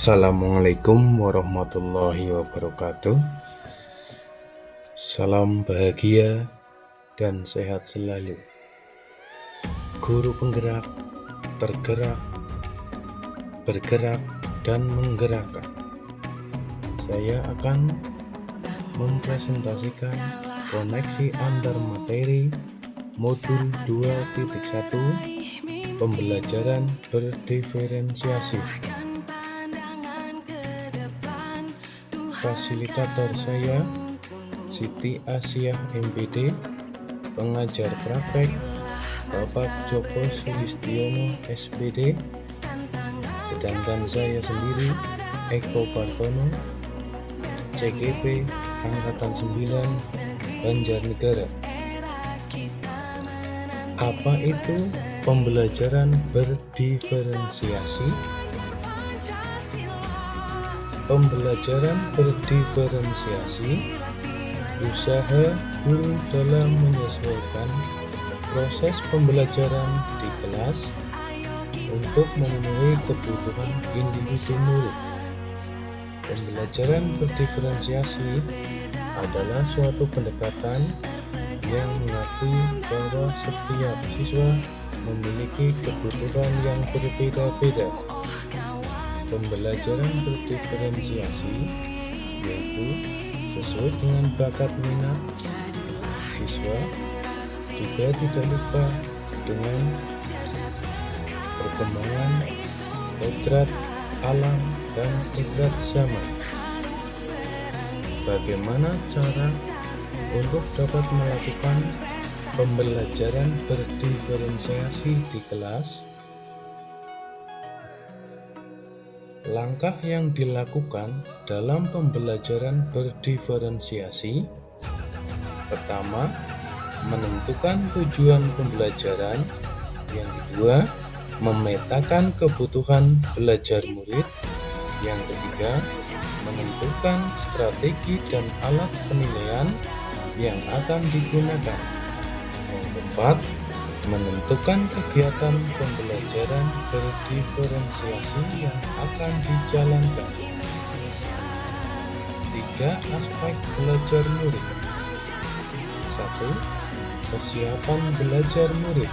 Assalamualaikum warahmatullahi wabarakatuh. Salam bahagia dan sehat selalu. Guru penggerak, tergerak, bergerak, dan menggerakkan. Saya akan mempresentasikan koneksi antar materi modul 2.1 pembelajaran berdiferensiasi. Fasilitator saya Siti Asiah MPD, pengajar praktek Bapak Joko Sulistiono SPD, sedangkan saya sendiri Eko Partono, CGP Angkatan 9 Banjarnegara. Apa itu pembelajaran berdiferensiasi? Pembelajaran berdiferensiasi usaha guru dalam menyesuaikan proses pembelajaran di kelas untuk memenuhi kebutuhan individu murid. Pembelajaran berdiferensiasi adalah suatu pendekatan yang mengakui bahwa setiap siswa memiliki kebutuhan yang berbeda-beda. Pembelajaran berdiferensiasi yaitu sesuai dengan bakat minat siswa, juga tidak lupa dengan perkembangan kodrat alam dan kodrat zaman. Bagaimana cara untuk dapat melakukan pembelajaran berdiferensiasi di kelas? Langkah yang dilakukan dalam pembelajaran berdiferensiasi: pertama, menentukan tujuan pembelajaran. Yang kedua, memetakan kebutuhan belajar murid. Yang ketiga, menentukan strategi dan alat penilaian yang akan digunakan. Yang keempat, menentukan kegiatan pembelajaran berdiferensiasi yang akan dijalankan. 3 aspek belajar murid. 1. Kesiapan belajar murid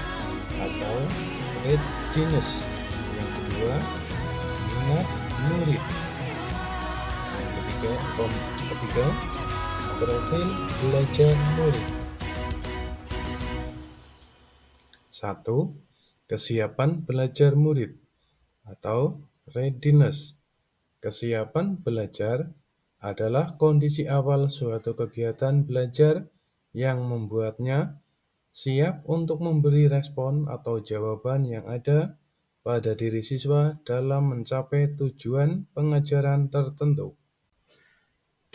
atau readiness. Yang kedua, minat murid. Yang ketiga, profil belajar murid. 1. Kesiapan belajar murid atau readiness. Kesiapan belajar adalah kondisi awal suatu kegiatan belajar yang membuatnya siap untuk memberi respon atau jawaban yang ada pada diri siswa dalam mencapai tujuan pengajaran tertentu.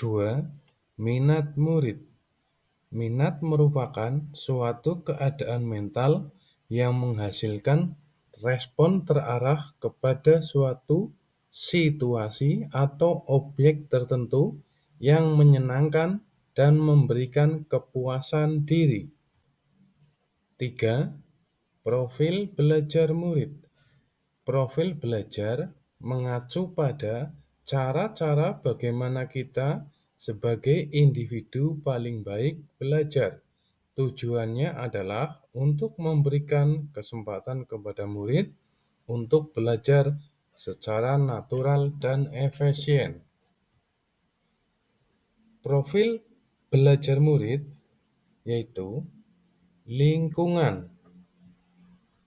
2. Minat murid. Minat merupakan suatu keadaan mental yang menghasilkan respon terarah kepada suatu situasi atau objek tertentu yang menyenangkan dan memberikan kepuasan diri. 3. Profil belajar murid. Profil belajar mengacu pada cara-cara bagaimana kita sebagai individu paling baik belajar. Tujuannya adalah untuk memberikan kesempatan kepada murid untuk belajar secara natural dan efisien. Profil belajar murid yaitu lingkungan,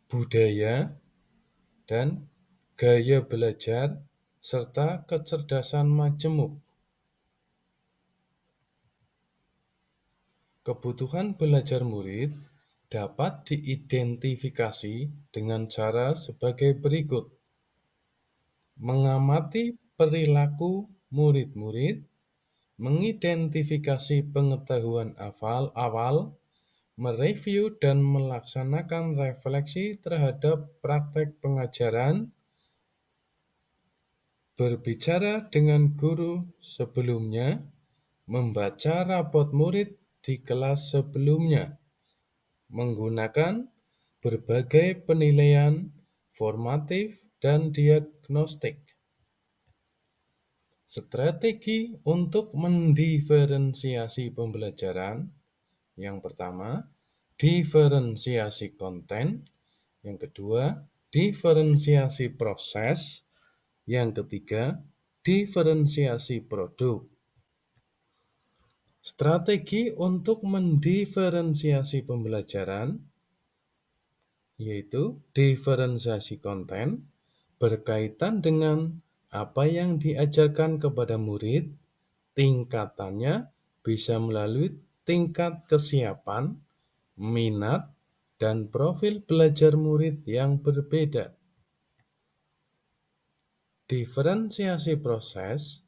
budaya, dan gaya belajar, serta kecerdasan majemuk. Kebutuhan belajar murid dapat diidentifikasi dengan cara sebagai berikut: mengamati perilaku murid-murid, mengidentifikasi pengetahuan awal, mereview dan melaksanakan refleksi terhadap praktek pengajaran, berbicara dengan guru sebelumnya, membaca rapot murid di kelas sebelumnya, menggunakan berbagai penilaian formatif dan diagnostik. Strategi untuk mendiferensiasi pembelajaran. Yang pertama, diferensiasi konten. Yang kedua, diferensiasi proses. Yang ketiga, diferensiasi produk. Strategi untuk mendiferensiasi pembelajaran yaitu diferensiasi konten berkaitan dengan apa yang diajarkan kepada murid, tingkatannya bisa melalui tingkat kesiapan, minat, dan profil belajar murid yang berbeda. Diferensiasi proses,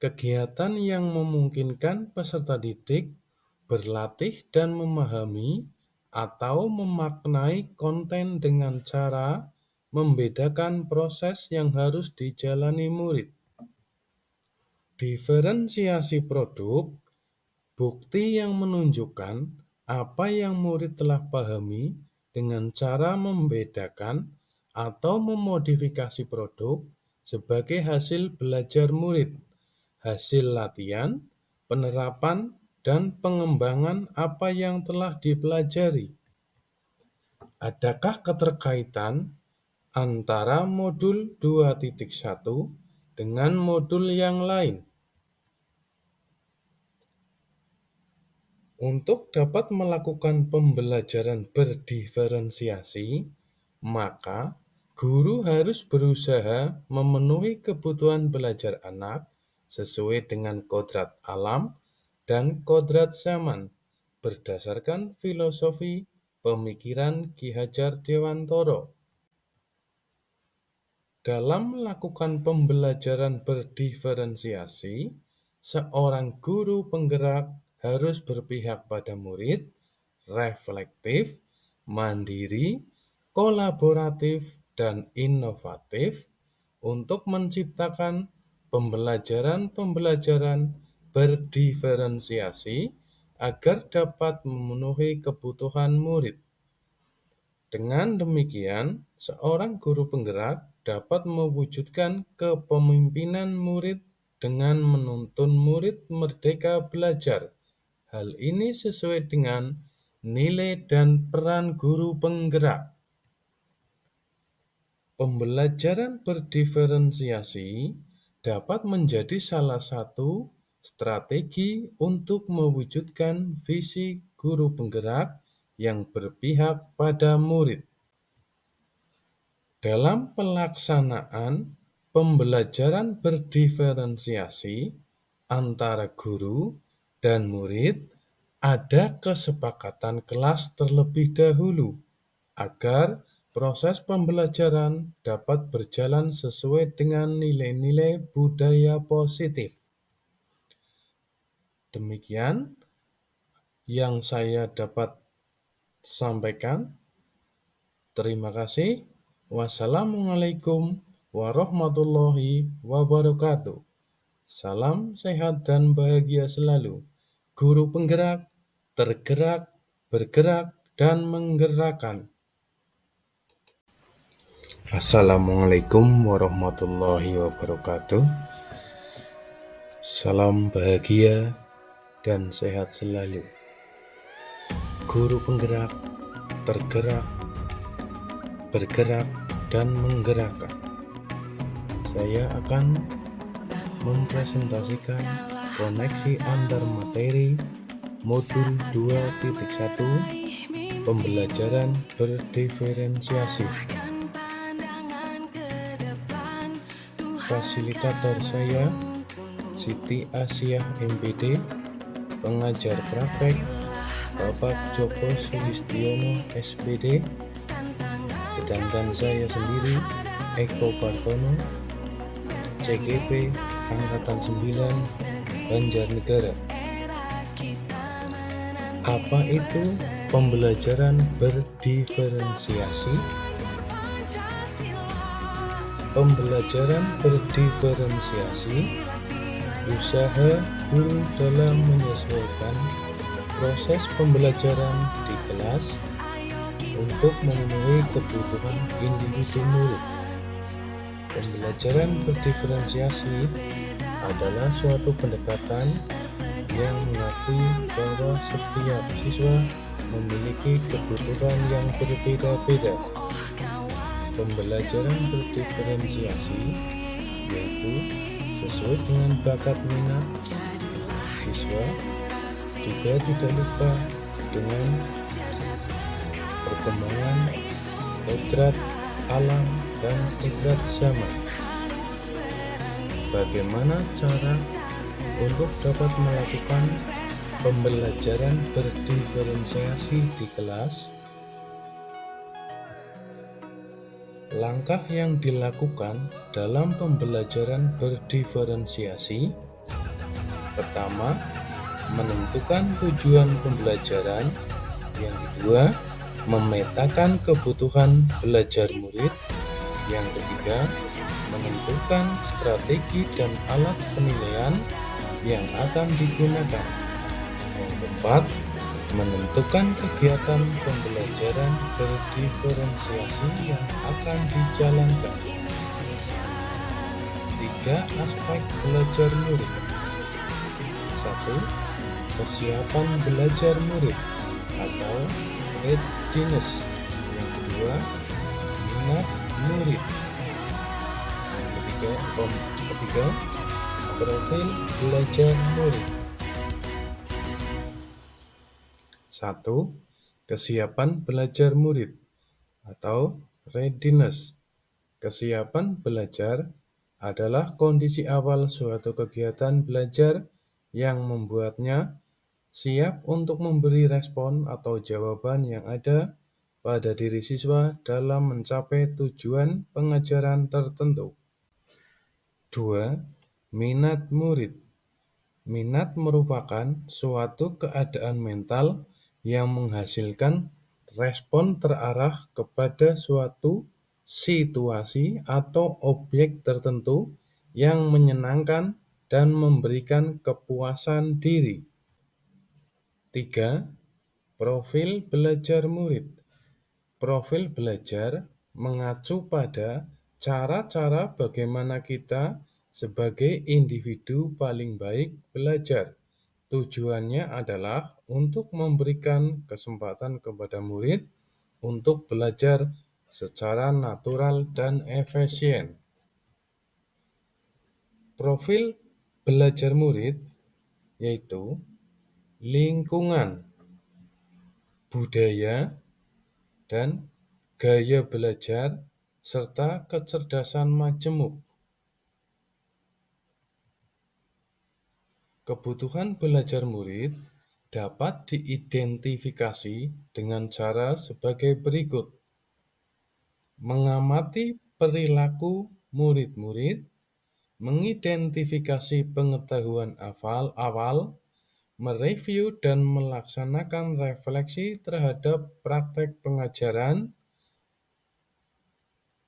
kegiatan yang memungkinkan peserta didik berlatih dan memahami atau memaknai konten dengan cara membedakan proses yang harus dijalani murid. Diferensiasi produk, bukti yang menunjukkan apa yang murid telah pahami dengan cara membedakan atau memodifikasi produk sebagai hasil belajar murid, hasil latihan, penerapan, dan pengembangan apa yang telah dipelajari. Adakah keterkaitan antara modul 2.1 dengan modul yang lain? Untuk dapat melakukan pembelajaran berdiferensiasi, maka guru harus berusaha memenuhi kebutuhan belajar anak sesuai dengan kodrat alam dan kodrat zaman berdasarkan filosofi pemikiran Ki Hajar Dewantoro. Dalam melakukan pembelajaran berdiferensiasi, seorang guru penggerak harus berpihak pada murid, reflektif, mandiri, kolaboratif, dan inovatif untuk menciptakan pembelajaran berdiferensiasi agar dapat memenuhi kebutuhan murid. Dengan demikian, seorang guru penggerak dapat mewujudkan kepemimpinan murid dengan menuntun murid merdeka belajar. Hal ini sesuai dengan nilai dan peran guru penggerak. Pembelajaran berdiferensiasi dapat menjadi salah satu strategi untuk mewujudkan visi guru penggerak yang berpihak pada murid. Dalam pelaksanaan pembelajaran berdiferensiasi antara guru dan murid, ada kesepakatan kelas terlebih dahulu agar proses pembelajaran dapat berjalan sesuai dengan nilai-nilai budaya positif. Demikian yang saya dapat sampaikan. Terima kasih. Wassalamualaikum warahmatullahi wabarakatuh. Salam sehat dan bahagia selalu. Guru penggerak, tergerak, bergerak, dan menggerakkan. Assalamualaikum warahmatullahi wabarakatuh. Salam bahagia dan sehat selalu. Guru penggerak, tergerak, bergerak, dan menggerakkan. Saya akan mempresentasikan koneksi antar materi modul 2.1 pembelajaran berdiferensiasi. Fasilitator saya Siti Asiah MPD, pengajar praktek Bapak Joko Sulistiono SPD, sedangkan saya sendiri Eko Partono, CGP Angkatan 9 Banjarnegara. Apa itu pembelajaran berdiferensiasi? Pembelajaran berdiferensiasi usaha guru dalam menyesuaikan proses pembelajaran di kelas untuk memenuhi kebutuhan individu murid. Pembelajaran berdiferensiasi adalah suatu pendekatan yang mengakui bahwa setiap siswa memiliki kebutuhan yang berbeda-beda. Pembelajaran berdiferensiasi yaitu sesuai dengan bakat minat siswa, juga tidak lupa dengan perkembangan kodrat alam dan kodrat zaman. Bagaimana cara untuk dapat melakukan pembelajaran berdiferensiasi di kelas? Langkah yang dilakukan dalam pembelajaran berdiferensiasi: pertama, menentukan tujuan pembelajaran. Yang kedua, memetakan kebutuhan belajar murid. Yang ketiga, menentukan strategi dan alat penilaian yang akan digunakan. Yang keempat, menentukan kegiatan pembelajaran berdiferensiasi yang akan dijalankan. 3 aspek belajar murid. 1. Kesiapan belajar murid atau readiness. Yang kedua, minat murid. Yang ketiga, profil belajar murid. 1. Kesiapan belajar murid atau readiness. Kesiapan belajar adalah kondisi awal suatu kegiatan belajar yang membuatnya siap untuk memberi respon atau jawaban yang ada pada diri siswa dalam mencapai tujuan pengajaran tertentu. 2. Minat murid. Minat merupakan suatu keadaan mental yang menghasilkan respon terarah kepada suatu situasi atau objek tertentu yang menyenangkan dan memberikan kepuasan diri. 3. Profil belajar murid. Profil belajar mengacu pada cara-cara bagaimana kita sebagai individu paling baik belajar. Tujuannya adalah untuk memberikan kesempatan kepada murid untuk belajar secara natural dan efisien. Profil belajar murid yaitu lingkungan, budaya, dan gaya belajar, serta kecerdasan majemuk. Kebutuhan belajar murid dapat diidentifikasi dengan cara sebagai berikut: mengamati perilaku murid-murid, mengidentifikasi pengetahuan awal, mereview dan melaksanakan refleksi terhadap praktek pengajaran,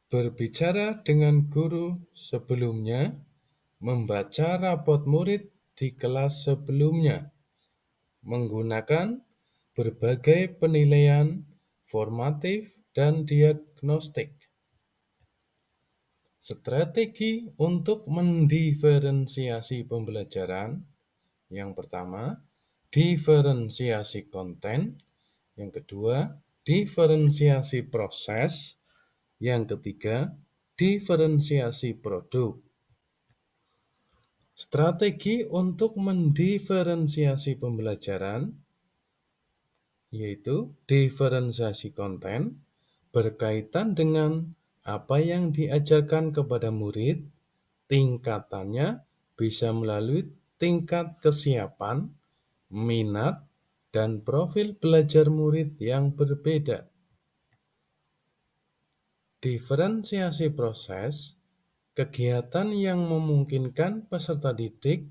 berbicara dengan guru sebelumnya, membaca rapot murid di kelas sebelumnya, menggunakan berbagai penilaian formatif dan diagnostik. Strategi untuk mendiferensiasi pembelajaran. Yang pertama, diferensiasi konten. Yang kedua, diferensiasi proses. Yang ketiga, diferensiasi produk. Strategi untuk mendiferensiasi pembelajaran yaitu diferensiasi konten berkaitan dengan apa yang diajarkan kepada murid. Tingkatannya bisa melalui tingkat kesiapan, minat, dan profil belajar murid yang berbeda. Diferensiasi proses, kegiatan yang memungkinkan peserta didik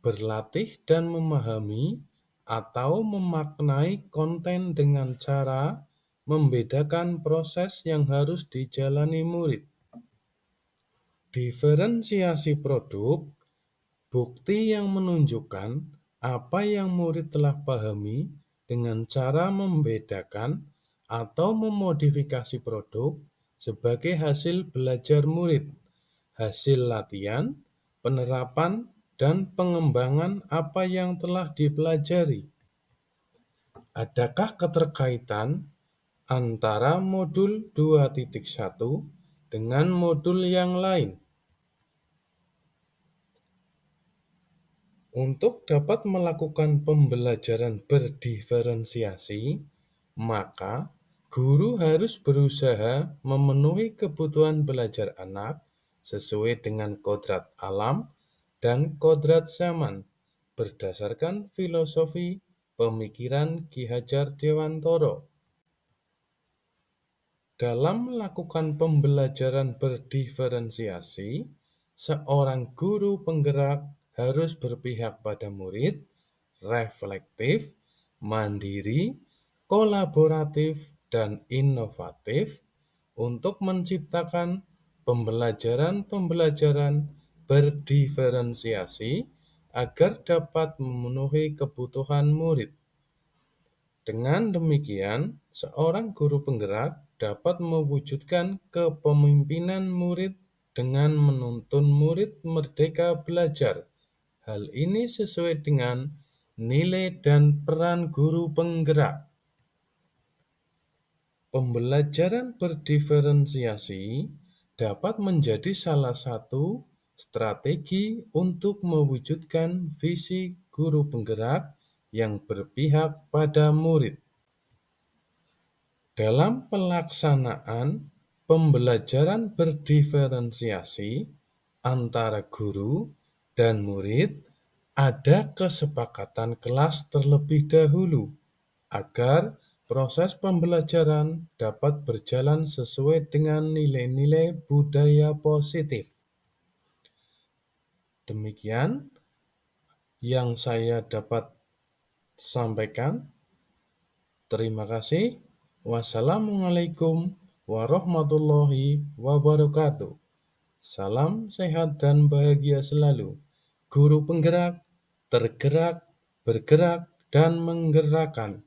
berlatih dan memahami atau memaknai konten dengan cara membedakan proses yang harus dijalani murid. Diferensiasi produk, bukti yang menunjukkan apa yang murid telah pahami dengan cara membedakan atau memodifikasi produk sebagai hasil belajar murid, hasil latihan, penerapan, dan pengembangan apa yang telah dipelajari. Adakah keterkaitan antara modul 2.1 dengan modul yang lain? Untuk dapat melakukan pembelajaran berdiferensiasi, maka guru harus berusaha memenuhi kebutuhan belajar anak sesuai dengan kodrat alam dan kodrat zaman berdasarkan filosofi pemikiran Ki Hajar Dewantara. Dalam melakukan pembelajaran berdiferensiasi, seorang guru penggerak harus berpihak pada murid, reflektif, mandiri, kolaboratif, dan inovatif untuk menciptakan pembelajaran berdiferensiasi agar dapat memenuhi kebutuhan murid. Dengan demikian, seorang guru penggerak dapat mewujudkan kepemimpinan murid dengan menuntun murid merdeka belajar. Hal ini sesuai dengan nilai dan peran guru penggerak. Pembelajaran berdiferensiasi dapat menjadi salah satu strategi untuk mewujudkan visi guru penggerak yang berpihak pada murid. Dalam pelaksanaan pembelajaran berdiferensiasi antara guru dan murid, ada kesepakatan kelas terlebih dahulu agar proses pembelajaran dapat berjalan sesuai dengan nilai-nilai budaya positif. Demikian yang saya dapat sampaikan. Terima kasih. Wassalamualaikum warahmatullahi wabarakatuh. Salam sehat dan bahagia selalu. Guru penggerak, tergerak, bergerak, dan menggerakkan.